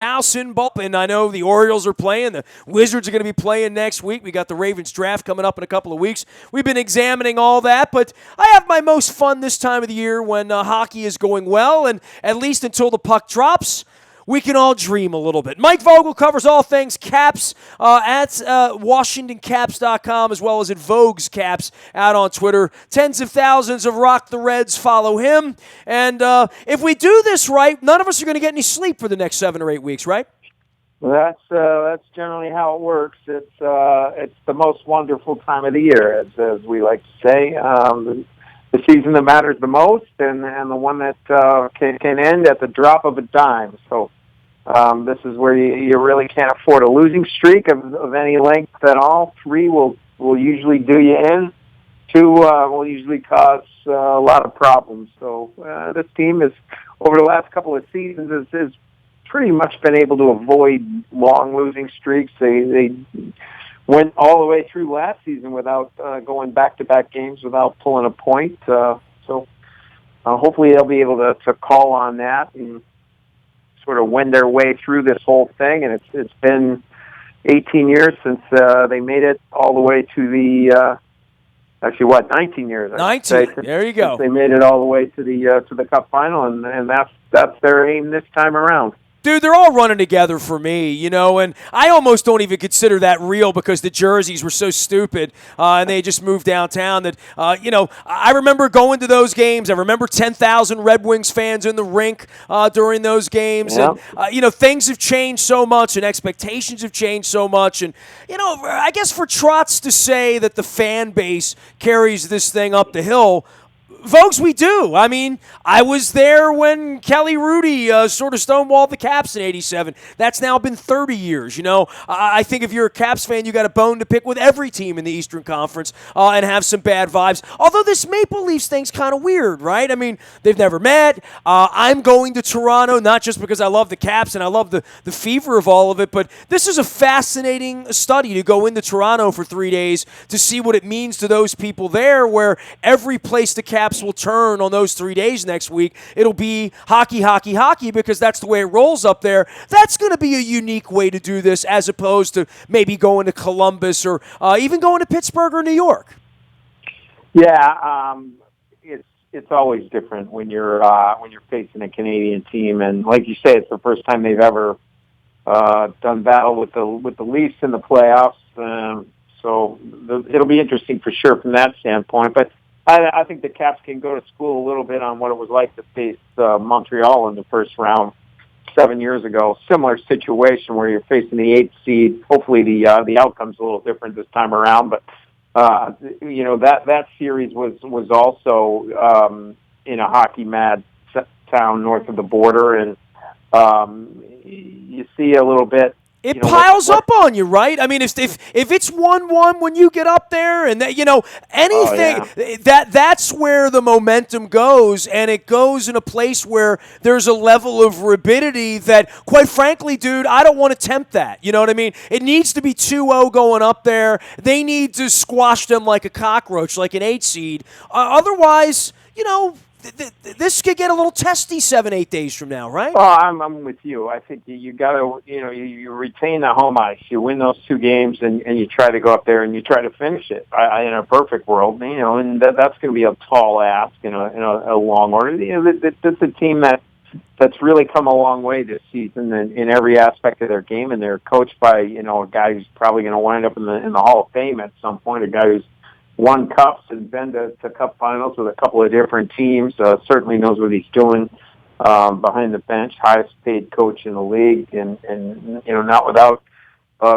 house in Baltimore, and I know the Orioles are playing. The Wizards are going to be playing next week. We got the Ravens draft coming up in a couple of weeks. We've been examining all that, but I have my most fun this time of the year when hockey is going well, and at least until the puck drops, we can all dream a little bit. Mike Vogel covers all things Caps at WashingtonCaps.com as well as at Vogue's Caps out on Twitter. Tens of thousands of Rock the Reds follow him. And if we do this right, none of us are going to get any sleep for the next 7 or 8 weeks, right? Well, that's generally how it works. It's the most wonderful time of the year, as we like to say. The season that matters the most, and the one that can end at the drop of a dime. So this is where you really can't afford a losing streak of any length at all. 3 will usually do you in. 2 will usually cause a lot of problems. So this team is, over the last couple of seasons, has pretty much been able to avoid long losing streaks. They went all the way through last season without going back-to-back games without pulling a point. So hopefully they'll be able to call on that and sort of win their way through this whole thing. And it's been 18 years since they made it all the way to the 19 years. 19. There you go. They made it all the way to the Cup final, and that's their aim this time around. Dude, they're all running together for me, and I almost don't even consider that real because the jerseys were so stupid and they just moved downtown that, I remember going to those games. I remember 10,000 Red Wings fans in the rink during those games. Yeah. And, things have changed so much and expectations have changed so much. And, I guess for Trotz to say that the fan base carries this thing up the hill, folks, we do. I mean, I was there when Kelly Rudy sort of stonewalled the Caps in '87. That's now been 30 years, I think if you're a Caps fan, you got a bone to pick with every team in the Eastern Conference and have some bad vibes. Although this Maple Leafs thing's kind of weird, right? I mean, they've never met. I'm going to Toronto, not just because I love the Caps and I love the fever of all of it, but this is a fascinating study to go into Toronto for 3 days to see what it means to those people there, where every place the Caps will turn on those 3 days next week, it'll be hockey, hockey, hockey, because that's the way it rolls up there. That's going to be a unique way to do this as opposed to maybe going to Columbus or even going to Pittsburgh or New York. Yeah, it's always different when you're facing a Canadian team, and like you say, it's the first time they've ever done battle with the Leafs in the playoffs. So it'll be interesting for sure from that standpoint, but I think the Caps can go to school a little bit on what it was like to face Montreal in the first round 7 years ago. Similar situation where you're facing the 8th seed. Hopefully the outcome's a little different this time around, but that series was also in a hockey mad town north of the border, and you see a little bit. It piles up on you, right? I mean, if it's 1-1 when you get up there, and anything that's where the momentum goes, and it goes in a place where there's a level of rabidity that, quite frankly, dude, I don't want to tempt that. You know what I mean? It needs to be 2-0 going up there. They need to squash them like a cockroach, like an 8 seed. Otherwise, this could get a little testy 7-8 days from now, right? Oh, I'm with you. I think you got to, you retain the home ice. You win those 2 games, and you try to go up there and you try to finish it. In a perfect world, and that's going to be a tall ask in a long order. That's a team that's really come a long way this season in every aspect of their game, and they're coached by a guy who's probably going to wind up in the Hall of Fame at some point. A guy who's won cups and been to Cup finals with a couple of different teams. Certainly knows what he's doing behind the bench. Highest paid coach in the league, and not without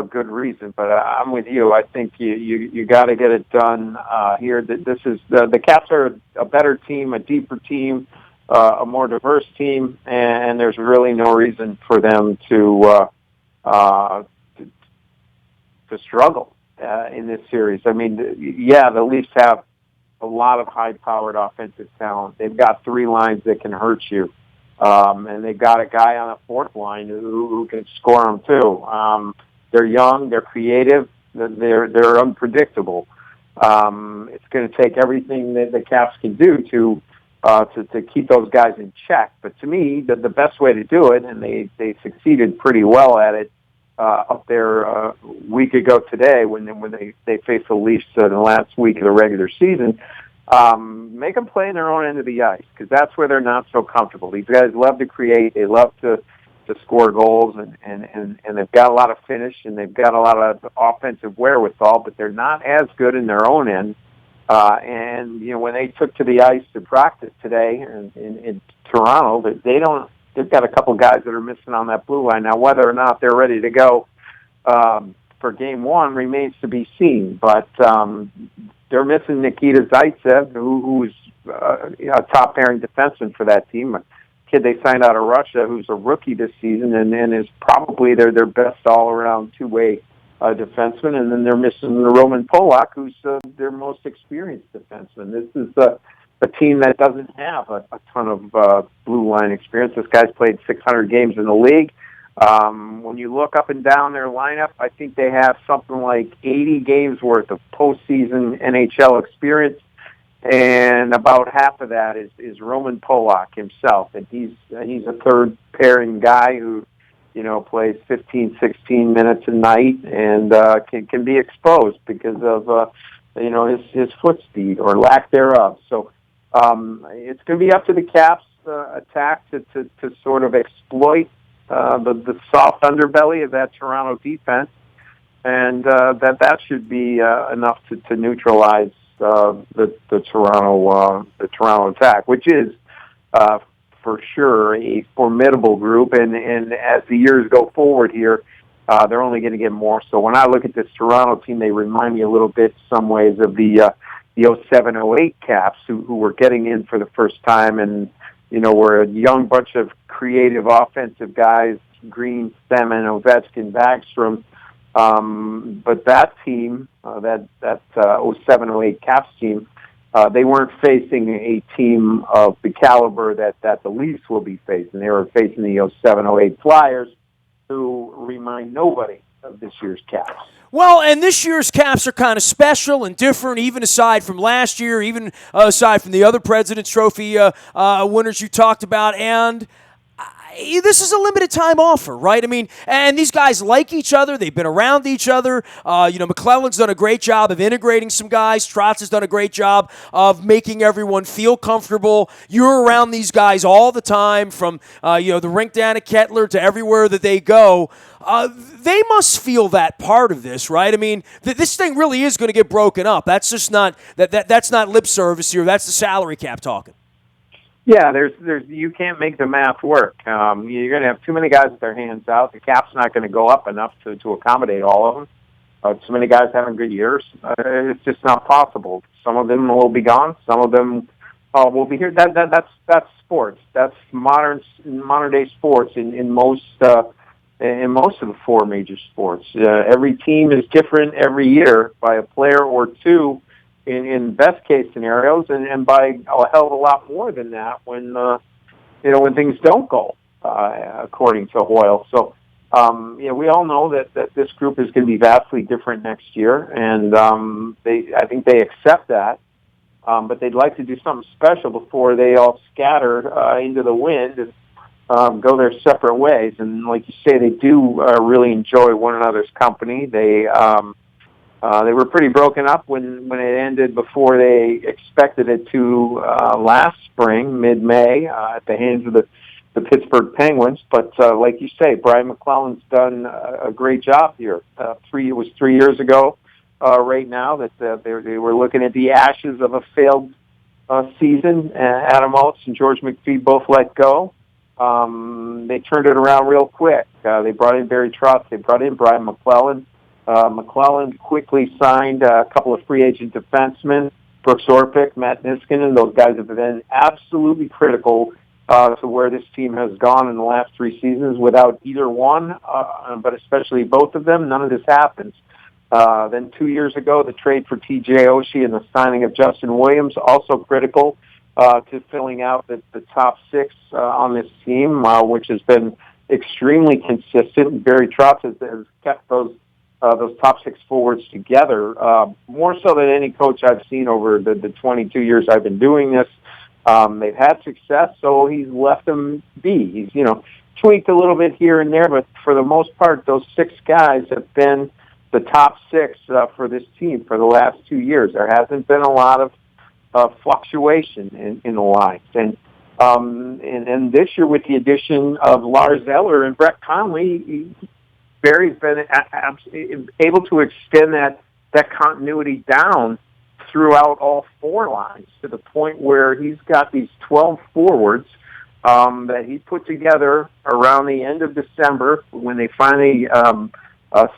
good reason. But I'm with you. I think you got to get it done here. This is the Caps are a better team, a deeper team, a more diverse team, and there's really no reason for them to struggle in this series. I mean, the Leafs have a lot of high-powered offensive talent. They've got 3 lines that can hurt you, and they've got a guy on a 4th line who can score them too. They're young, they're creative, they're unpredictable. It's going to take everything that the Caps can do to to keep those guys in check. But to me, the best way to do it, and they succeeded pretty well at it up there a week ago today when they faced the Leafs in the last week of the regular season. Make them play in their own end of the ice, because that's where they're not so comfortable. These guys love to create. They love to score goals, and they've got a lot of finish, and they've got a lot of offensive wherewithal, but they're not as good in their own end. And, when they took to the ice to practice today in Toronto, they've got a couple guys that are missing on that blue line. Now, whether or not they're ready to go for game one remains to be seen, but they're missing Nikita Zaitsev, who's a top pairing defenseman for that team. A kid they signed out of Russia who's a rookie this season and is probably their best all-around two-way defenseman. And then they're missing Roman Polak, who's their most experienced defenseman. This is a team that doesn't have a ton of blue line experience. This guy's played 600 games in the league. When you look up and down their lineup, I think they have something like 80 games worth of postseason NHL experience, and about half of that is Roman Polak himself, and he's a third pairing guy who plays 15, 16 minutes a night and can be exposed because of his foot speed or lack thereof. So it's going to be up to the Caps attack to sort of exploit the soft underbelly of that Toronto defense, and that should be enough to neutralize the Toronto attack, which is for sure a formidable group. And as the years go forward here, they're only going to get more. So when I look at this Toronto team, they remind me a little bit, some ways, of the 07-08 Caps, who were getting in for the first time, and we're a young bunch of creative offensive guys, Green, Semin, Ovechkin, Backstrom. But that team, that 07-08 Caps team, they weren't facing a team of the caliber that the Leafs will be facing. They were facing the 07-08 Flyers, who remind nobody of this year's Caps. Well, and this year's Caps are kind of special and different, even aside from last year, even aside from the other President's Trophy winners you talked about. And this is a limited time offer, right? I mean, and these guys like each other. They've been around each other. McClellan's done a great job of integrating some guys. Trotz has done a great job of making everyone feel comfortable. You're around these guys all the time, from the rink down at Kettler to everywhere that they go. They must feel that part of this, right? I mean, this thing really is going to get broken up. That's just not that's not lip service here. That's the salary cap talking. Yeah, there's you can't make the math work. You're going to have too many guys with their hands out. The cap's not going to go up enough to accommodate all of them. Too many guys having good years. It's just not possible. Some of them will be gone. Some of them will be here. That's sports. That's modern day sports in most of the four major sports. Every team is different every year by a player or two in best case scenarios, and by a hell of a lot more than that when things don't go according to Hoyle. So we all know that this group is going to be vastly different next year, and I think they accept that. But they'd like to do something special before they all scatter into the wind and go their separate ways. And like you say, they do really enjoy one another's company. They were pretty broken up when it ended before they expected it to last spring, mid-May, at the hands of the Pittsburgh Penguins. But like you say, Brian McClellan's done a great job here. It was 3 years ago right now that they were looking at the ashes of a failed season. Adam Oates and George McPhee both let go. They turned it around real quick. They brought in Barry Trotz. They brought in Brian McClellan. McClellan quickly signed a couple of free agent defensemen, Brooks Orpik, Matt Niskanen. Those guys have been absolutely critical to where this team has gone in the last three seasons. Without either one, but especially both of them, none of this happens. Then 2 years ago, the trade for T.J. Oshie and the signing of Justin Williams, also critical to filling out the top six on this team, which has been extremely consistent. Barry Trotz has kept those top six forwards together, more so than any coach I've seen over the 22 years I've been doing this. They've had success, so he's left them be. He's, tweaked a little bit here and there, but for the most part, those 6 guys have been the top 6 for this team for the last 2 years. There hasn't been a lot of fluctuation in the lines. And this year, with the addition of Lars Eller and Brett Conley, Barry's been able to extend that continuity down throughout all 4 lines to the point where he's got these 12 forwards that he put together around the end of December when they finally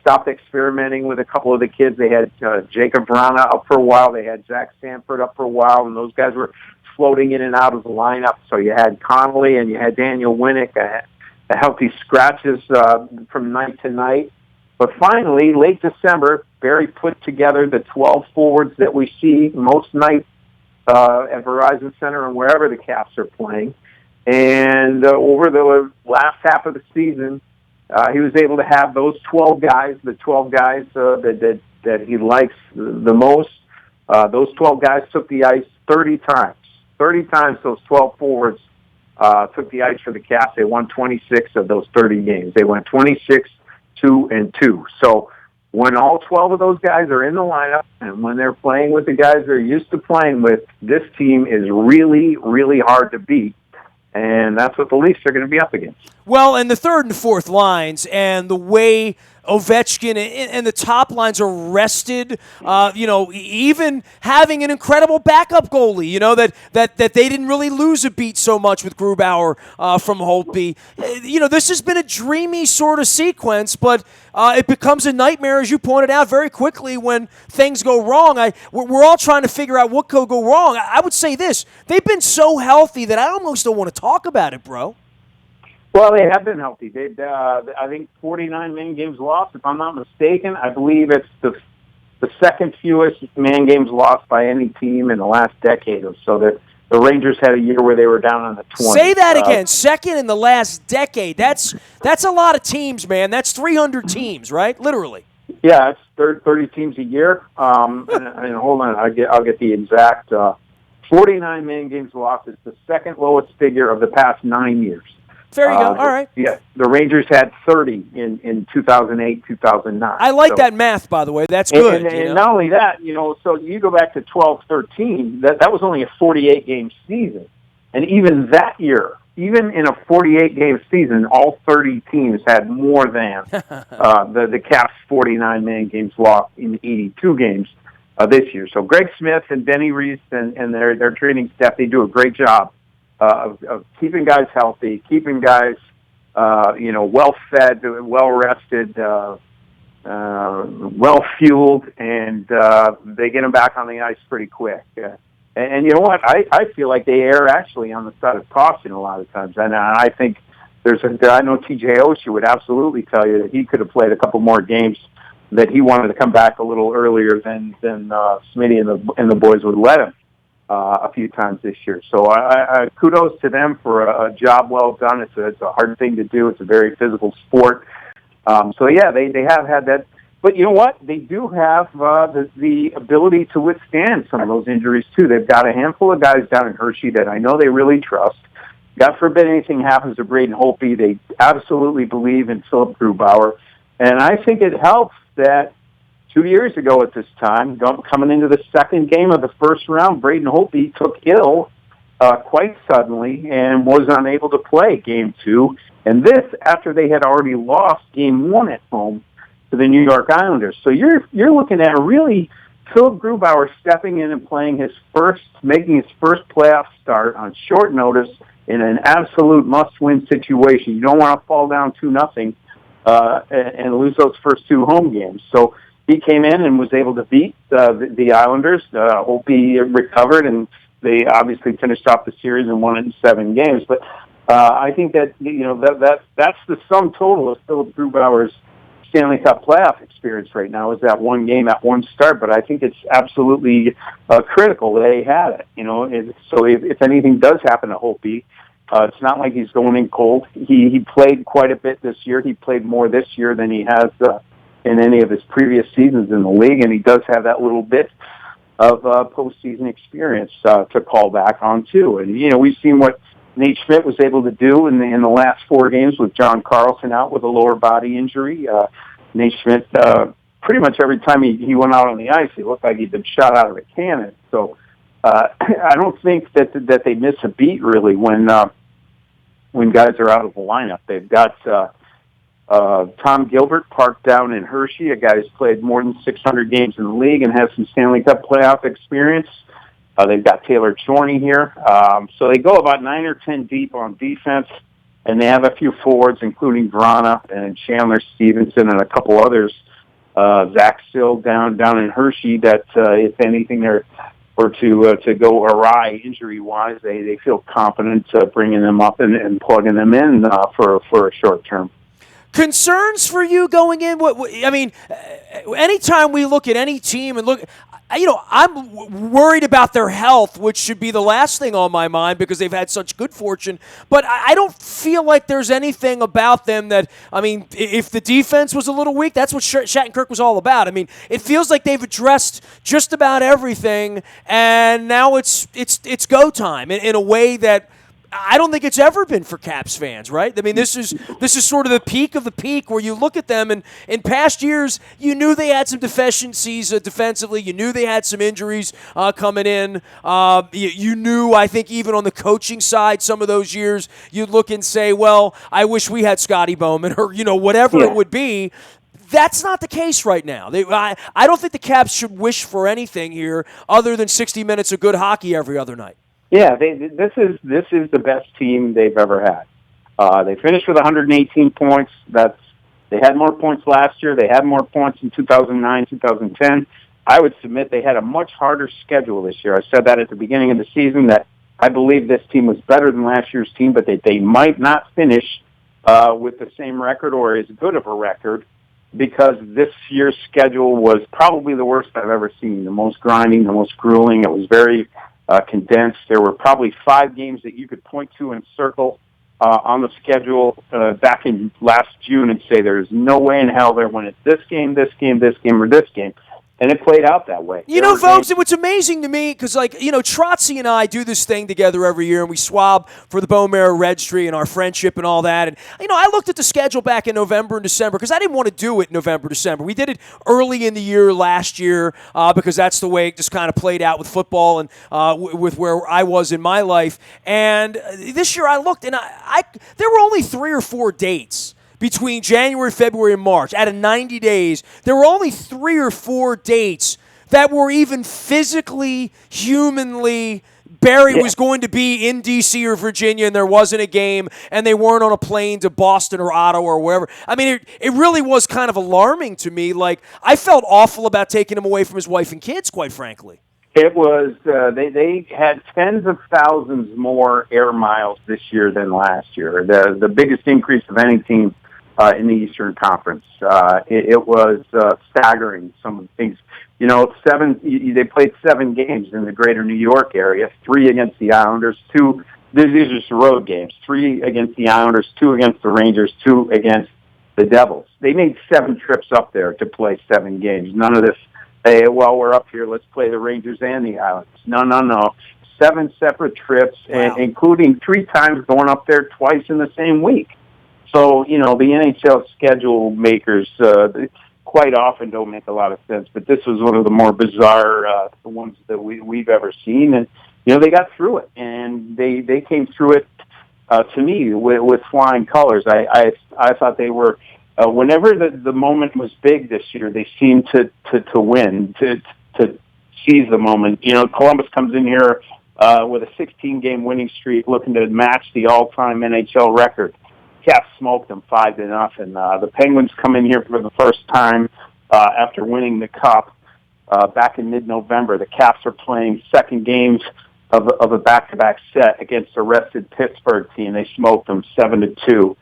stopped experimenting with a couple of the kids. They had Jacob Brana up for a while. They had Zach Stanford up for a while, and those guys were floating in and out of the lineup. So you had Connolly and you had Daniel Winnick, healthy scratches from night to night. But finally, late December, Barry put together the 12 forwards that we see most nights at Verizon Center and wherever the Caps are playing. And over the last half of the season, he was able to have those 12 guys, the 12 guys that he likes the most. Those 12 guys took the ice 30 times. 30 times those 12 forwards took the ice for the Caps. They won 26 of those 30 games. They went 26-2-2. So when all 12 of those guys are in the lineup and when they're playing with the guys they're used to playing with, this team is really, really hard to beat. And that's what the Leafs are going to be up against. Well, and the third and fourth lines and the way Ovechkin and the top lines are rested, even having an incredible backup goalie, that they didn't really lose a beat so much with Grubauer from Holtby. This has been a dreamy sort of sequence, but it becomes a nightmare, as you pointed out, very quickly when things go wrong. We're all trying to figure out what could go wrong. I would say this. They've been so healthy that I almost don't want to talk about it, bro. Well, they have been healthy. They've, I think, 49 man games lost, if I'm not mistaken. I believe it's the second fewest man games lost by any team in the last decade or so. The Rangers had a year where they were down on the 20s. Say that again. Second in the last decade. That's a lot of teams, man. That's 300 teams, right? Literally. Yeah, it's 30 teams a year. And hold on, I'll get the exact. 49 man games lost is the second lowest figure of the past 9 years. There you go. All right. Yeah, the Rangers had 30 in 2008, 2009. I like that math, by the way. That's good. And not only that, so you go back to 12-13, that was only a 48-game season. And even that year, even in a 48-game season, all 30 teams had more than the Caps' 49-man games lost in 82 games this year. So Greg Smith and Benny Reese and their training staff, they do a great job of keeping guys healthy, keeping guys, well-fed, well-rested, well-fueled, and they get them back on the ice pretty quick. And you know what? I feel like they err actually on the side of caution a lot of times. And I think I know TJ Oshie would absolutely tell you that he could have played a couple more games, that he wanted to come back a little earlier than Smitty and the boys would let him. A few times this year. So I kudos to them for a job well done. It's a hard thing to do. It's a very physical sport. They have had that. But you know what? They do have the ability to withstand some of those injuries, too. They've got a handful of guys down in Hershey that I know they really trust. God forbid anything happens to Braden Holtby. They absolutely believe in Philip Grubauer. And I think it helps that 2 years ago at this time, coming into the second game of the first round, Braden Holtby took ill quite suddenly and was unable to play Game 2. And this after they had already lost Game 1 at home to the New York Islanders. So you're looking at really Philip Grubauer stepping in and making his first playoff start on short notice in an absolute must-win situation. You don't want to fall down 2-0 and lose those first 2 home games. So he came in and was able to beat the Islanders. Holtby recovered, and they obviously finished off the series and won it in 7 games. But I think that that's the sum total of Philip Grubauer's Stanley Cup playoff experience right now, is that one game at one start. But I think it's absolutely critical that he had it. So if anything does happen to Holtby, it's not like he's going in cold. He played quite a bit this year. He played more this year than he has in any of his previous seasons in the league, and he does have that little bit of postseason experience to call back on too. And we've seen what Nate Schmidt was able to do in the last 4 games with John Carlson out with a lower body injury. Nate Schmidt, pretty much every time he went out on the ice, he looked like he'd been shot out of a cannon. So I don't think that they miss a beat really when guys are out of the lineup. They've got Tom Gilbert parked down in Hershey, a guy who's played more than 600 games in the league and has some Stanley Cup playoff experience. They've got Taylor Chorney here. So they go about 9 or 10 deep on defense, and they have a few forwards, including Vrana and Chandler Stevenson and a couple others. Zach Sill down in Hershey that, if anything, were to go awry injury-wise, they feel confident bringing them up and plugging them in for a short term. Concerns for you going in? I mean, anytime we look at any team and look, I'm worried about their health, which should be the last thing on my mind because they've had such good fortune. But I don't feel like there's anything about them that, I mean, if the defense was a little weak, that's what Shattenkirk was all about. I mean, it feels like they've addressed just about everything, and now it's go time in a way that I don't think it's ever been for Caps fans, right? I mean, this is sort of the peak of the peak where you look at them, and in past years, you knew they had some deficiencies defensively. You knew they had some injuries coming in. You knew, I think, even on the coaching side, some of those years, you'd look and say, well, I wish we had Scotty Bowman or, whatever it would be. That's not the case right now. I don't think the Caps should wish for anything here other than 60 minutes of good hockey every other night. Yeah, this is the best team they've ever had. They finished with 118 points. They had more points last year. They had more points in 2009, 2010. I would submit they had a much harder schedule this year. I said that at the beginning of the season that I believe this team was better than last year's team, but they might not finish with the same record or as good of a record because this year's schedule was probably the worst I've ever seen. The most grinding, the most grueling. It was very condensed. There were probably 5 games that you could point to and circle on the schedule back in last June and say there's no way in hell they're winning this game, this game, this game, or this game. And it played out that way. Folks, what's amazing to me, because, Trotsy and I do this thing together every year, and we swab for the Bone Marrow Registry and our friendship and all that. And, I looked at the schedule back in November and December, because I didn't want to do it in November, December. We did it early in the year last year, because that's the way it just kind of played out with football and with where I was in my life. And this year I looked, and there were only 3 or 4 dates between January, February, and March. Out of 90 days, there were only 3 or 4 dates that were even physically, humanly, Barry was going to be in D.C. or Virginia and there wasn't a game and they weren't on a plane to Boston or Ottawa or wherever. I mean, it really was kind of alarming to me. Like, I felt awful about taking him away from his wife and kids, quite frankly. It was, they had tens of thousands more air miles this year than last year. The biggest increase of any team in the Eastern Conference. It was staggering, some of the things. They played 7 games in the greater New York area, 3 against the Islanders, 2, these are just road games, 3 against the Islanders, 2 against the Rangers, 2 against the Devils. They made 7 trips up there to play 7 games. None of this, hey, well, we're up here, let's play the Rangers and the Islanders. No. 7 separate trips, wow. Including 3 times going up there twice in the same week. So, the NHL schedule makers quite often don't make a lot of sense, but this was one of the more bizarre ones that we've ever seen. And, they got through it, and they came through it, to me, with flying colors. I thought they were, whenever the moment was big this year, they seemed to win, to seize the moment. Columbus comes in here with a 16-game winning streak looking to match the all-time NHL record. Caps smoked them 5-0. The Penguins come in here for the first time after winning the Cup back in mid-November. The Caps are playing second games of a back-to-back set against a rested Pittsburgh team. They smoked them 7-2.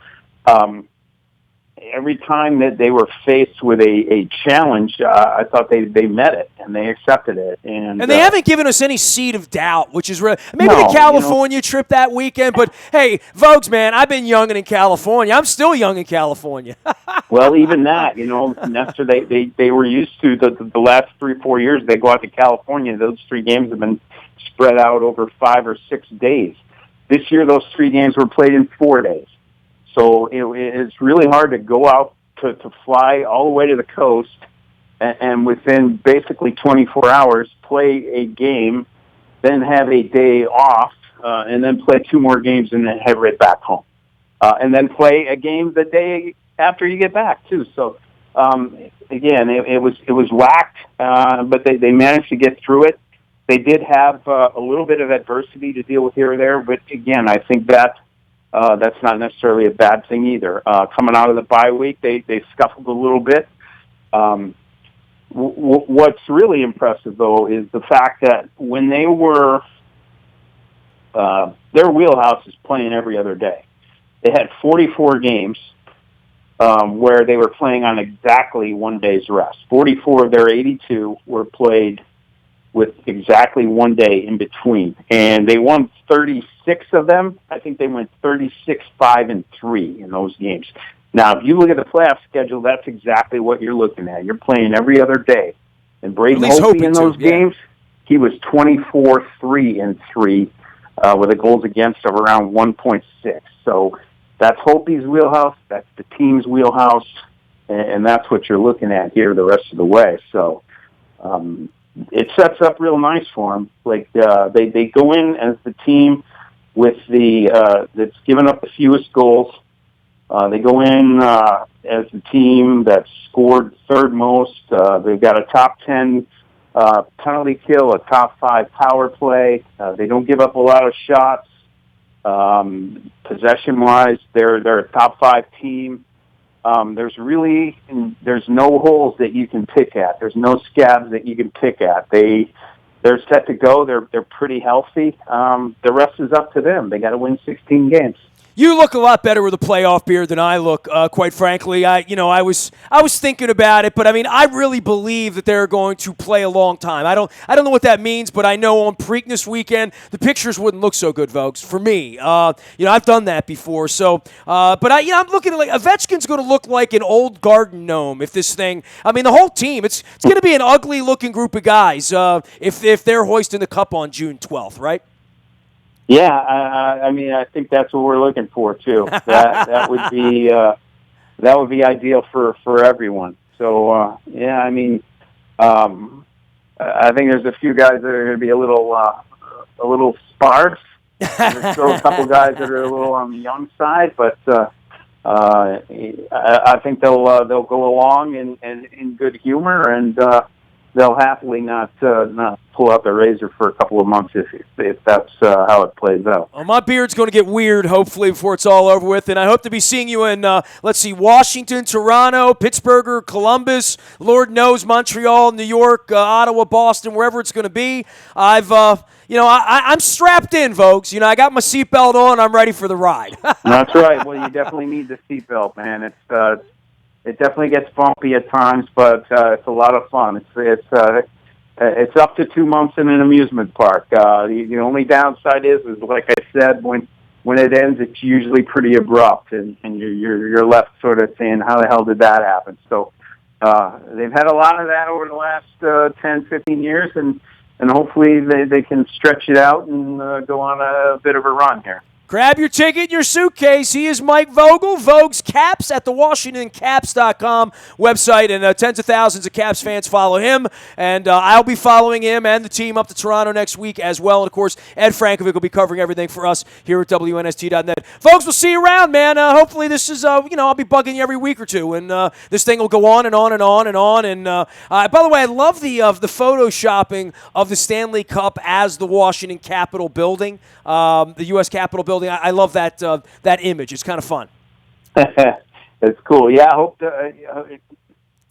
every time that they were faced with a challenge, I thought they met it and they accepted it. And they haven't given us any seed of doubt, which is really maybe no, the California trip that weekend. But hey, Vogues, man, I've been young in California. I'm still young in California. Well, even that, Nestor, they were used to the last 3-4 years. They go out to California. Those 3 games have been spread out over 5 or 6 days. This year, those 3 games were played in 4 days. So it's really hard to go out to fly all the way to the coast and within basically 24 hours play a game, then have a day off, and then play 2 more games and then head right back home. And then play a game the day after you get back, too. So, again, it was whacked, but they managed to get through it. They did have a little bit of adversity to deal with here or there, but, again, I think that's not necessarily a bad thing either. Coming out of the bye week, they scuffled a little bit. What's really impressive, though, is the fact that when they were their wheelhouse is playing every other day. They had 44 games where they were playing on exactly 1 day's rest. 44 of their 82 were played with exactly 1 day in between. And they won 36 of them. I think they went 36-5-3 in those games. Now, if you look at the playoff schedule, that's exactly what you're looking at. You're playing every other day. And Braden Holtby in those games, he was 24-3-3 with a goals against of around 1.6. So that's Holtby's wheelhouse. That's the team's wheelhouse. And that's what you're looking at here the rest of the way. So it sets up real nice for them. Like they go in as the team with that's given up the fewest goals. They go in as the team that's scored 3rd most. They've got a top 10 penalty kill, a top 5 power play. They don't give up a lot of shots. Possession-wise, they're a top 5 team. There's no holes that you can pick at. There's no scabs that you can pick at. They're set to go. They're pretty healthy. The rest is up to them. They got to win 16 games. You look a lot better with a playoff beard than I look, quite frankly. I was thinking about it, but I mean, I really believe that they're going to play a long time. I don't know what that means, but I know on Preakness weekend the pictures wouldn't look so good, folks. For me, I've done that before. So, but I'm looking at Ovechkin's going to look like an old garden gnome if this thing. I mean, the whole team. It's going to be an ugly looking group of guys if they're hoisting the cup on June 12th, right? Yeah, I mean, I think that's what we're looking for too. That would be ideal for everyone. So I mean, I think there's a few guys that are going to be a little sparse. There's still a couple guys that are a little on the young side, but I think they'll go along in good humor and. They'll happily not pull out the razor for a couple of months if that's how it plays out. Well, my beard's going to get weird, hopefully, before it's all over with. And I hope to be seeing you in, Washington, Toronto, Pittsburgh, or Columbus, Lord knows, Montreal, New York, Ottawa, Boston, wherever it's going to be. I'm strapped in, folks. I got my seatbelt on. I'm ready for the ride. That's right. Well, you definitely need the seatbelt, man. It definitely gets bumpy at times, but it's a lot of fun. It's up to 2 months in an amusement park. The only downside is like I said, when it ends, it's usually pretty abrupt, and you're left sort of saying, how the hell did that happen? So they've had a lot of that over the last 10, 15 years, and hopefully they can stretch it out and go on a bit of a run here. Grab your ticket in your suitcase. He is Mike Vogel, Vogue's Caps at the WashingtonCaps.com website, and tens of thousands of Caps fans follow him, and I'll be following him and the team up to Toronto next week as well, and of course, Ed Frankovic will be covering everything for us here at WNST.net. Folks, we'll see you around, man. Hopefully this is, I'll be bugging you every week or two, and this thing will go on and on and on and on, and by the way, I love the photoshopping of the Stanley Cup as the Washington Capitol building, the U.S. Capitol building. I love that image. It's kind of fun. It's cool. Yeah, I hope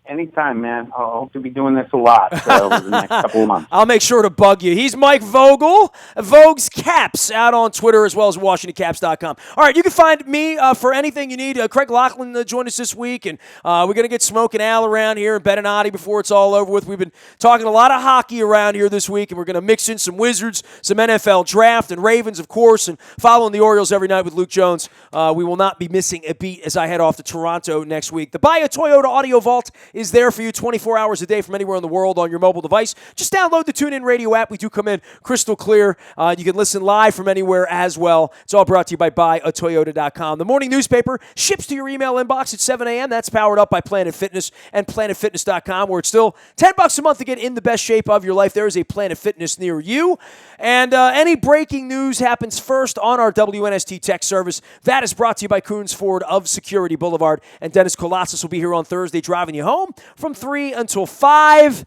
Anytime, man. I hope to be doing this a lot over the next couple of months. I'll make sure to bug you. He's Mike Vogel, Vogue's Caps, out on Twitter as well as WashingtonCaps.com. All right, you can find me for anything you need. Craig Laughlin joined us this week, and we're going to get Smoking Al around here and Beninati before it's all over with. We've been talking a lot of hockey around here this week, and we're going to mix in some Wizards, some NFL draft, and Ravens, of course, and following the Orioles every night with Luke Jones. We will not be missing a beat as I head off to Toronto next week. The Buy a Toyota Audio Vault is there for you 24 hours a day from anywhere in the world on your mobile device. Just download the TuneIn Radio app. We do come in crystal clear. You can listen live from anywhere as well. It's all brought to you by buyatoyota.com. The morning newspaper ships to your email inbox at 7 a.m. That's powered up by Planet Fitness and PlanetFitness.com, where it's still $10 a month to get in the best shape of your life. There is a Planet Fitness near you. And any breaking news happens first on our WNST tech service. That is brought to you by Coons Ford of Security Boulevard. And Dennis Colossus will be here on Thursday driving you home from 3 until 5.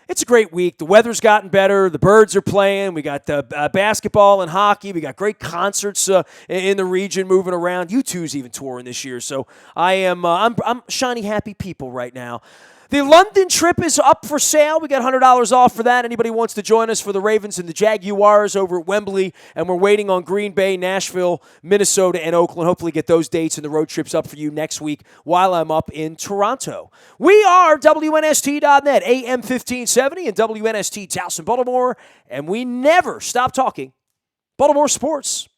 It's a great week. The weather's gotten better. The birds are playing. We got basketball and hockey. We got great concerts in the region moving around. U2's even touring this year. So I'm shiny, happy people right now. The London trip is up for sale. We got $100 off for that. Anybody wants to join us for the Ravens and the Jaguars over at Wembley, and we're waiting on Green Bay, Nashville, Minnesota, and Oakland. Hopefully get those dates and the road trips up for you next week while I'm up in Toronto. We are WNST.net, AM 1570 and WNST Towson, Baltimore, and we never stop talking Baltimore sports.